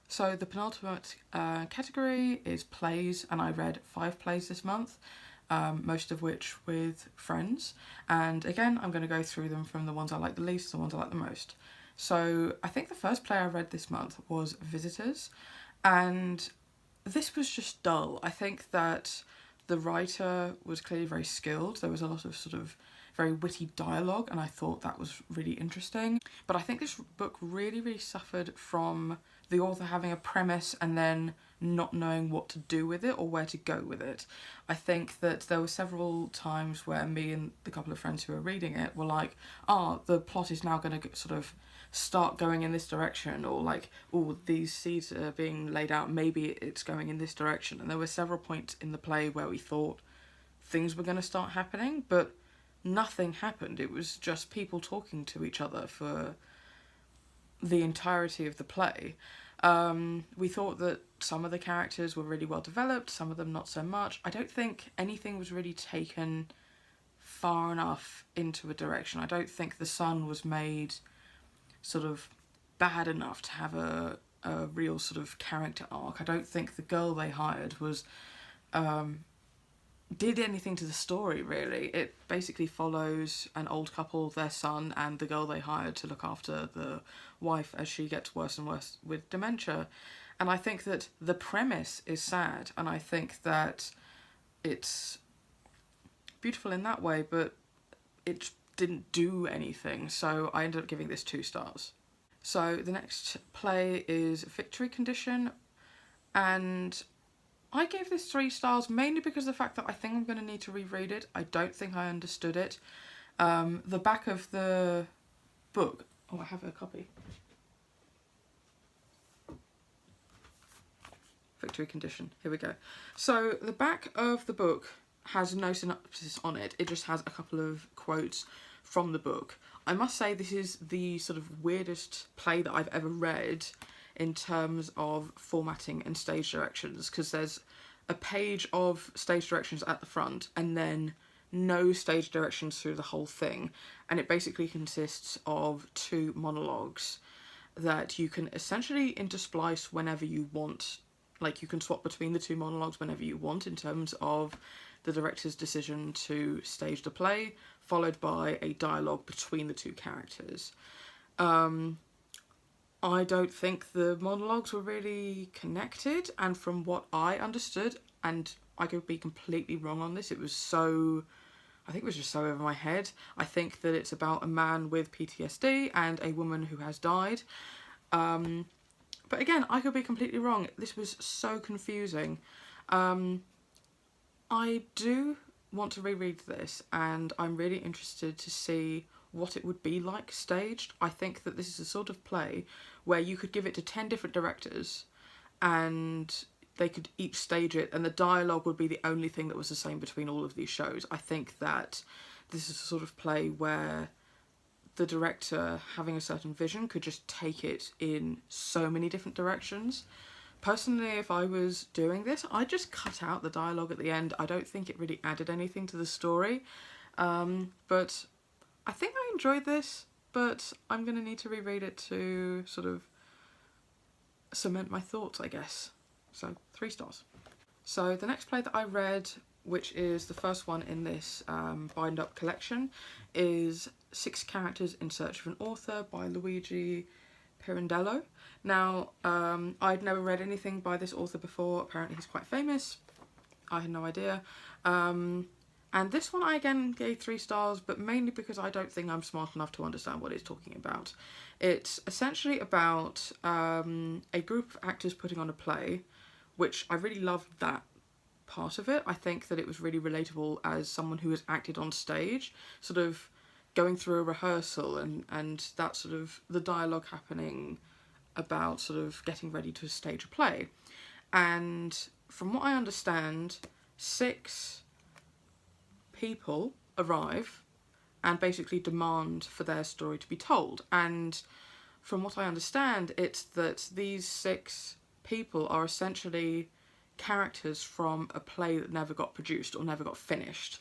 So the penultimate category is plays, and I read 5 plays this month, most of which with friends. And again, I'm going to go through them from the ones I like the least to the ones I like the most. So I think the first play I read this month was Visitors, and this was just dull. I think that the writer was clearly very skilled. There was a lot of sort of very witty dialogue, and I thought that was really interesting. But I think this book really suffered from the author having a premise and then not knowing what to do with it or where to go with it. I think that there were several times where me and the couple of friends who were reading it were like, the plot is now going to sort of start going in this direction, or like, these seeds are being laid out, maybe it's going in this direction. And there were several points in the play where we thought things were going to start happening, but nothing happened. It was just people talking to each other for the entirety of the play. We thought that some of the characters were really well developed, some of them not so much. I don't think anything was really taken far enough into a direction. I don't think the son was made sort of bad enough to have a real sort of character arc. I don't think the girl they hired was did anything to the story, really. It basically follows an old couple, their son, and the girl they hired to look after the wife as she gets worse and worse with dementia. And I think that the premise is sad, and I think that it's beautiful in that way, but it didn't do anything, so I ended up giving this 2 stars. So the next play is Victory Condition, and I gave this 3 stars mainly because of the fact that I think I'm going to need to reread it. I don't think I understood it. The back of the book... I have a copy. Victory Condition. Here we go. So the back of the book has no synopsis on it. It just has a couple of quotes from the book. I must say this is the sort of weirdest play that I've ever read in terms of formatting and stage directions, because there's a page of stage directions at the front and then no stage directions through the whole thing, and it basically consists of 2 monologues that you can essentially intersplice whenever you want. Like, you can swap between the 2 monologues whenever you want in terms of the director's decision to stage the play, followed by a dialogue between the 2 characters. I don't think the monologues were really connected, and from what I understood, and I could be completely wrong on this, I think it was just so over my head. I think that it's about a man with PTSD and a woman who has died. But again, I could be completely wrong. This was so confusing. I do want to reread this, and I'm really interested to see what it would be like staged. I think that this is a sort of play where you could give it to 10 different directors and they could each stage it, and the dialogue would be the only thing that was the same between all of these shows. I think that this is a sort of play where the director, having a certain vision, could just take it in so many different directions. Personally, if I was doing this, I'd just cut out the dialogue at the end. I don't think it really added anything to the story. But I think I enjoyed this, but I'm going to need to reread it to sort of cement my thoughts, I guess. So 3 stars. So the next play that I read, which is the first one in this bind up collection, is 6 Characters in Search of an Author by Luigi Pirandello. Now, I'd never read anything by this author before. Apparently he's quite famous. I had no idea. And this one I again gave 3 stars, but mainly because I don't think I'm smart enough to understand what it's talking about. It's essentially about a group of actors putting on a play, which I really loved that part of it. I think that it was really relatable as someone who has acted on stage, sort of going through a rehearsal and that sort of the dialogue happening about sort of getting ready to stage a play. And from what I understand, 6 people arrive and basically demand for their story to be told. And from what I understand, it's that these 6 people are essentially characters from a play that never got produced or never got finished.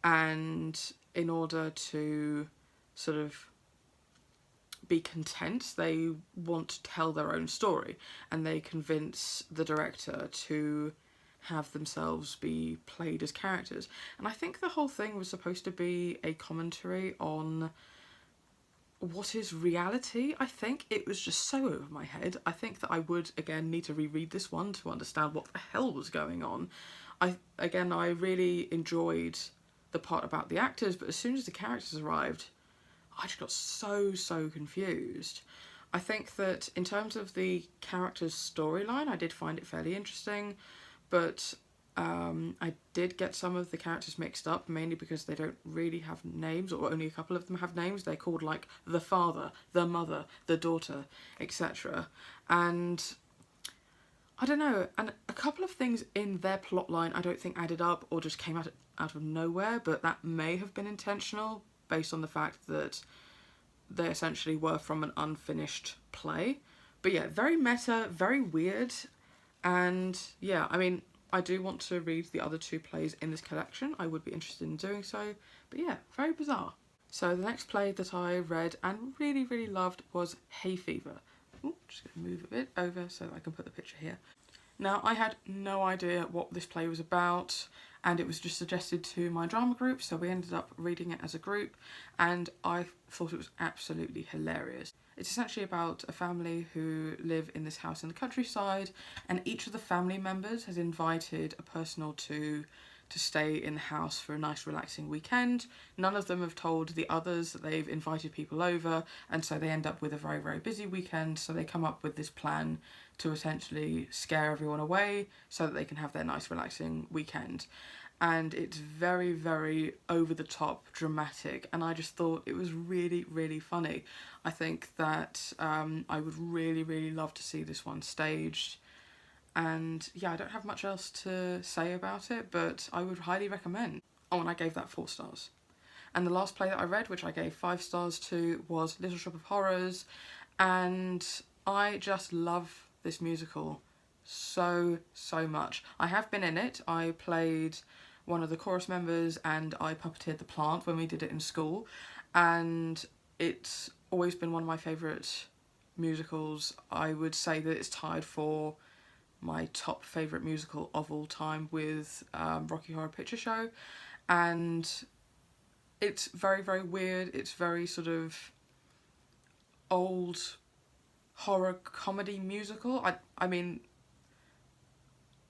And in order to sort of be content. They want to tell their own story, and they convince the director to have themselves be played as characters. And I think the whole thing was supposed to be a commentary on what is reality. I think it was just so over my head. I think that I would again need to reread this one to understand what the hell was going on. I really enjoyed the part about the actors, but as soon as the characters arrived, I just got so confused. I think that in terms of the characters' storyline, I did find it fairly interesting, but I did get some of the characters mixed up, mainly because they don't really have names, or only a couple of them have names. They're called like the father, the mother, the daughter, etc. And I don't know, and a couple of things in their plotline I don't think added up or just came out of nowhere, but that may have been intentional based on the fact that they essentially were from an unfinished play. But yeah, very meta, very weird, and yeah, I mean, I do want to read the other two plays in this collection. I would be interested in doing so, but yeah, very bizarre. So the next play that I read and really loved was Hay Fever. Ooh, just going to move a bit over so that I can put the picture here. Now, I had no idea what this play was about, and it was just suggested to my drama group, so we ended up reading it as a group, and I thought it was absolutely hilarious. It's essentially about a family who live in this house in the countryside, and each of the family members has invited a person or two to stay in the house for a nice relaxing weekend. None of them have told the others that they've invited people over, and so they end up with a very busy weekend, so they come up with this plan to essentially scare everyone away so that they can have their nice relaxing weekend. And it's very over the top dramatic, and I just thought it was really funny. I think that I would really love to see this one staged. And yeah, I don't have much else to say about it, but I would highly recommend. Oh, and I gave that 4 stars. And the last play that I read, which I gave 5 stars to, was Little Shop of Horrors, and I just love this musical so much. I have been in it. I played one of the chorus members and I puppeteered the plant when we did it in school, and it's always been one of my favourite musicals. I would say that it's tied for my top favourite musical of all time with Rocky Horror Picture Show, and it's very weird. It's very sort of old horror comedy musical. I mean,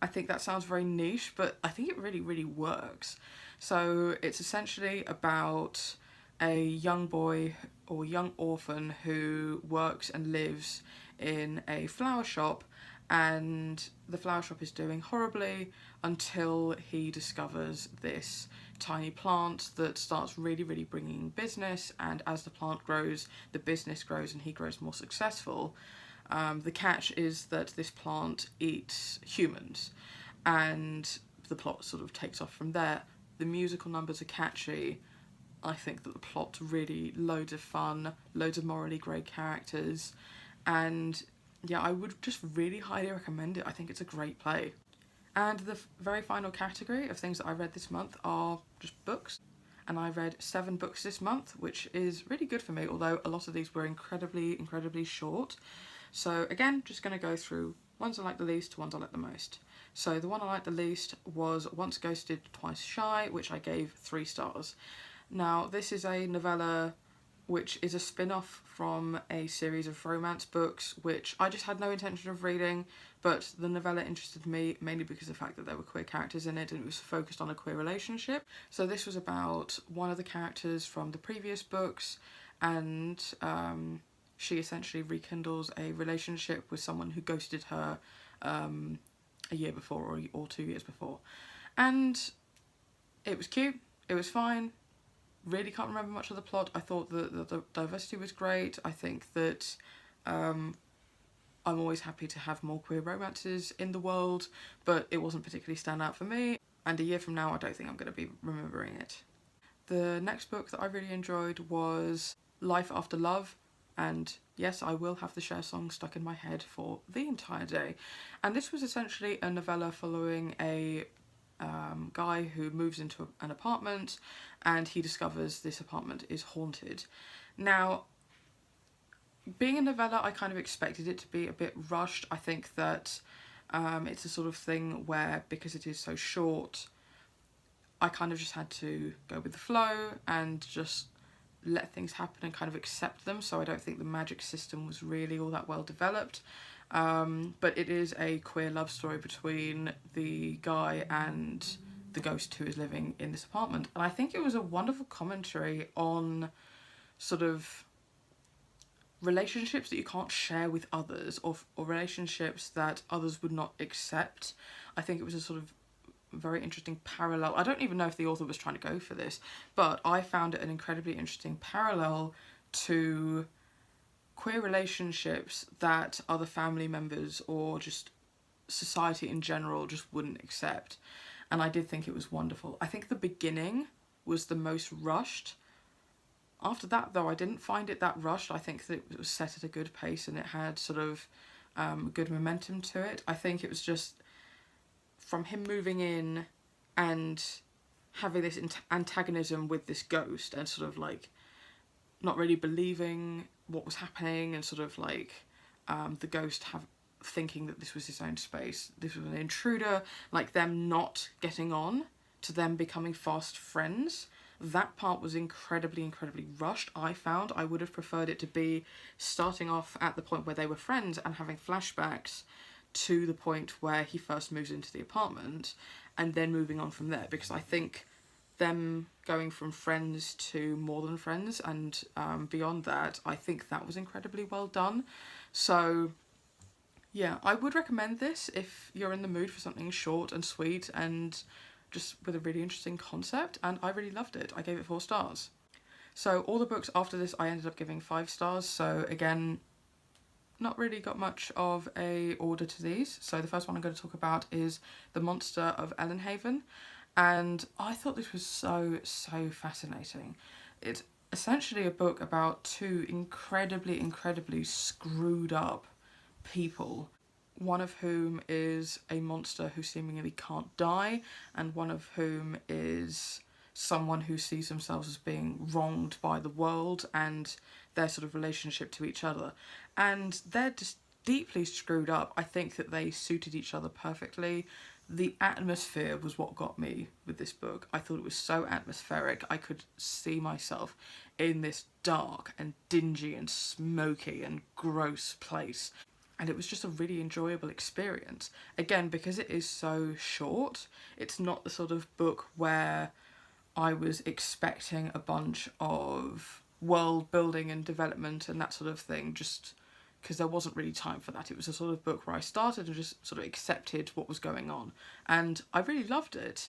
I think that sounds very niche, but I think it really works. So it's essentially about a young boy or young orphan who works and lives in a flower shop, and the flower shop is doing horribly until he discovers this tiny plant that starts really bringing in business, and as the plant grows, the business grows and he grows more successful. The catch is that this plant eats humans, and the plot sort of takes off from there. The musical numbers are catchy. I think that the plot really loads of fun, loads of morally grey characters, and yeah, I would just really highly recommend it. I think it's a great play. And the very final category of things that I read this month are just books. And I read 7 books this month, which is really good for me, although a lot of these were incredibly short. So again, just going to go through ones I like the least to ones I like the most. So the one I liked the least was Once Ghosted, Twice Shy, which I gave 3 stars. Now, this is a novella which is a spin-off from a series of romance books, which I just had no intention of reading, but the novella interested me mainly because of the fact that there were queer characters in it and it was focused on a queer relationship. So this was about one of the characters from the previous books, and she essentially rekindles a relationship with someone who ghosted her a year before or 2 years before. And it was cute, it was fine. Really can't remember much of the plot. I thought that the diversity was great. I think that I'm always happy to have more queer romances in the world, but it wasn't particularly stand out for me, and a year from now I don't think I'm going to be remembering it. The next book that I really enjoyed was Life After Love, and yes, I will have the Cher song stuck in my head for the entire day. And this was essentially a novella following a guy who moves into an apartment, and he discovers this apartment is haunted. Now, being a novella, I kind of expected it to be a bit rushed. I think that it's a sort of thing where, because it is so short, I kind of just had to go with the flow and just let things happen and kind of accept them. So I don't think the magic system was really all that well developed. But it is a queer love story between the guy and the ghost who is living in this apartment. And I think it was a wonderful commentary on sort of relationships that you can't share with others, or relationships that others would not accept. I think it was a sort of very interesting parallel. I don't even know if the author was trying to go for this, but I found it an incredibly interesting parallel to queer relationships that other family members or just society in general just wouldn't accept. And I did think it was wonderful. I think the beginning was the most rushed. After that, though, I didn't find it that rushed. I think that it was set at a good pace and it had sort of good momentum to it. I think it was just from him moving in and having this antagonism with this ghost and sort of like not really believing what was happening, and sort of like the ghost thinking that this was his own space, this was an intruder, like them not getting on to them becoming fast friends. That part was incredibly rushed. I found I would have preferred it to be starting off at the point where they were friends and having flashbacks to the point where he first moves into the apartment, and then moving on from there, because I think them going from friends to more than friends and beyond that, I think that was incredibly well done. So yeah, I would recommend this if you're in the mood for something short and sweet and just with a really interesting concept, and I really loved it. I gave it 4 stars. So all the books after this I ended up giving 5 stars, so again, not really got much of a order to these. So the first one I'm going to talk about is The Monster of Elendhaven, and I thought this was so fascinating. It's essentially a book about 2 incredibly screwed up people, one of whom is a monster who seemingly can't die, and one of whom is someone who sees themselves as being wronged by the world and their sort of relationship to each other. And they're just deeply screwed up. I think that they suited each other perfectly. The atmosphere was what got me with this book. I thought it was so atmospheric. I could see myself in this dark and dingy and smoky and gross place. And it was just a really enjoyable experience. Again, because it is so short, it's not the sort of book where I was expecting a bunch of world building and development and that sort of thing, just because there wasn't really time for that. It was a sort of book where I started and just sort of accepted what was going on, and I really loved it.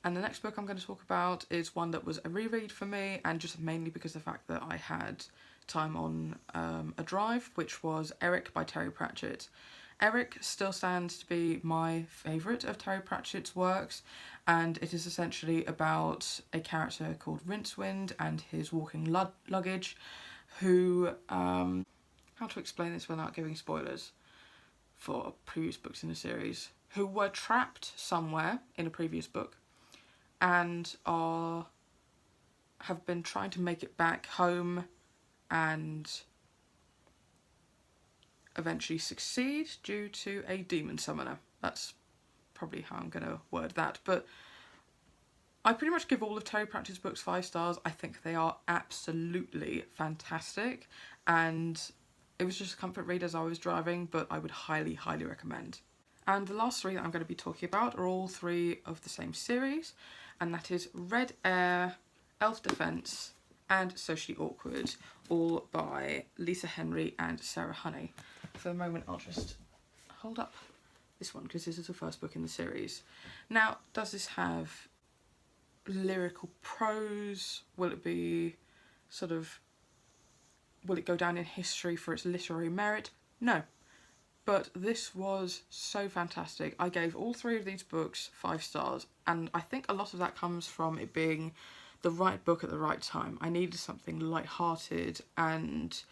And the next book I'm going to talk about is one that was a reread for me, and just mainly because of the fact that I had time on a drive, which was Eric by Terry Pratchett. Eric still stands to be my favourite of Terry Pratchett's works, and it is essentially about a character called Rincewind and his walking luggage, who, how to explain this without giving spoilers for previous books in the series, who were trapped somewhere in a previous book and have been trying to make it back home and eventually succeed due to a demon summoner. That's probably how I'm going to word that, but I pretty much give all of Terry Pratchett's books 5 stars. I think they are absolutely fantastic, and it was just a comfort read as I was driving, but I would highly recommend. And the last 3 that I'm going to be talking about are all 3 of the same series, and that is Red Air, Elf Defense, and Socially Awkward, all by Lisa Henry and Sarah Honey. For the moment, I'll just hold up this one because this is the first book in the series. Now, does this have lyrical prose? Will it be sort of, will it go down in history for its literary merit? No. But this was so fantastic. I gave all 3 of these books 5 stars, and I think a lot of that comes from it being the right book at the right time. I needed something light-hearted and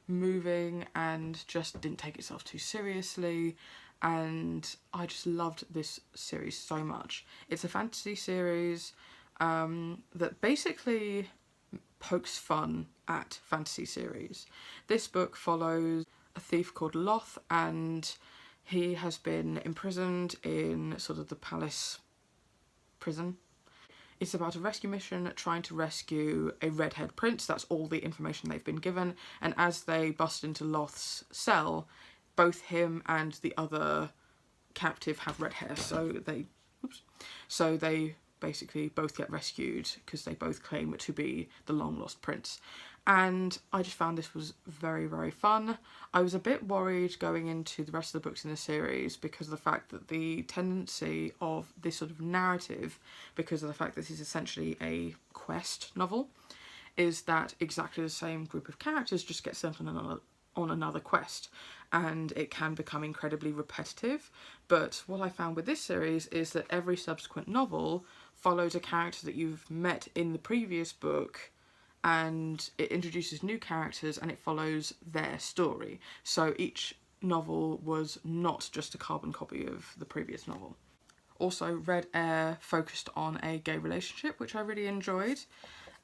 moving and just didn't take itself too seriously, and I just loved this series so much. It's a fantasy series that basically pokes fun at fantasy series. This book follows a thief called Loth, and he has been imprisoned in sort of the palace prison. It's about a rescue mission trying to rescue a red-haired prince. That's all the information they've been given. And as they bust into Loth's cell, both him and the other captive have red hair, so they basically both get rescued because they both claim to be the long-lost prince. And I just found this was very, very fun. I was a bit worried going into the rest of the books in the series because of the fact that the tendency of this sort of narrative, because of the fact that this is essentially a quest novel, is that exactly the same group of characters just get sent on another quest, and it can become incredibly repetitive. But what I found with this series is that every subsequent novel follows a character that you've met in the previous book, and it introduces new characters and it follows their story. So each novel was not just a carbon copy of the previous novel. Also, Red Air focused on a gay relationship, which I really enjoyed.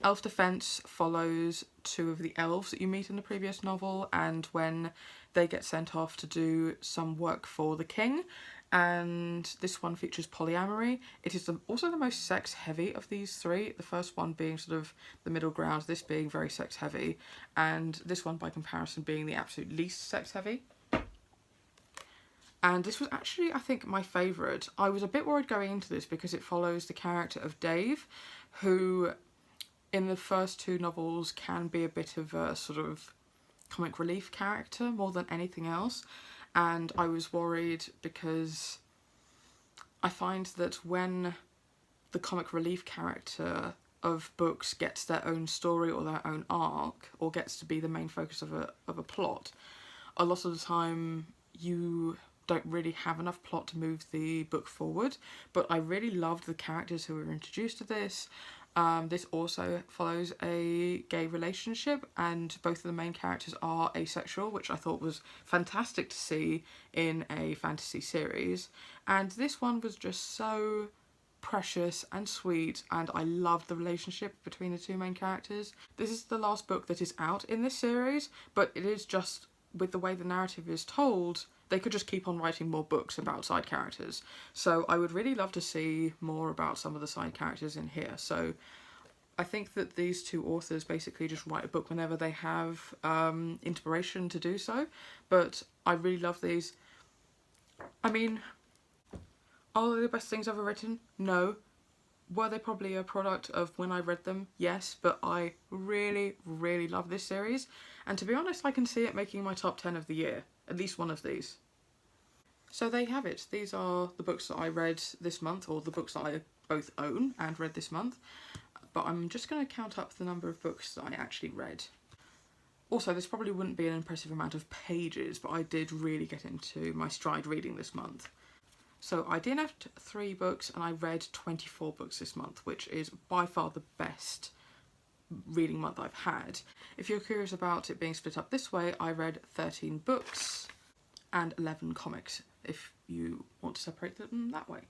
Elf Defense follows two of the elves that you meet in the previous novel, and when they get sent off to do some work for the king. And this one features polyamory. It is also the most sex heavy of these three, the first one being sort of the middle ground, this being very sex heavy, and this one by comparison being the absolute least sex heavy. And this was actually, I think, my favourite. I was a bit worried going into this because it follows the character of Dave, who in the first two novels can be a bit of a sort of comic relief character more than anything else. And I was worried because I find that when the comic relief character of books gets their own story or their own arc, or gets to be the main focus of a plot, a lot of the time you don't really have enough plot to move the book forward. But I really loved the characters who were introduced to this. This also follows a gay relationship, and both of the main characters are asexual, which I thought was fantastic to see in a fantasy series. And this one was just so precious and sweet, and I loved the relationship between the two main characters. This is the last book that is out in this series, but it is just, with the way the narrative is told, they could just keep on writing more books about side characters. So I would really love to see more about some of the side characters in here. So I think that these two authors basically just write a book whenever they have inspiration to do so. But I really love these. I mean, are they the best things ever written? No. Were they probably a product of when I read them? Yes, but I really, really love this series. And to be honest, I can see it making my top 10 of the year. At least one of these. So there you have it. These are the books that I read this month, or the books that I both own and read this month. But I'm just going to count up the number of books that I actually read. Also, this probably wouldn't be an impressive amount of pages, but I did really get into my stride reading this month. So I DNF'd 3 books and I read 24 books this month, which is by far the best reading month I've had. If you're curious about it being split up this way, I read 13 books and 11 comics, if you want to separate them that way.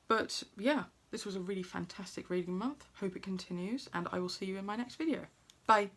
But yeah, this was a really fantastic reading month. Hope it continues, and I will see you in my next video. Bye!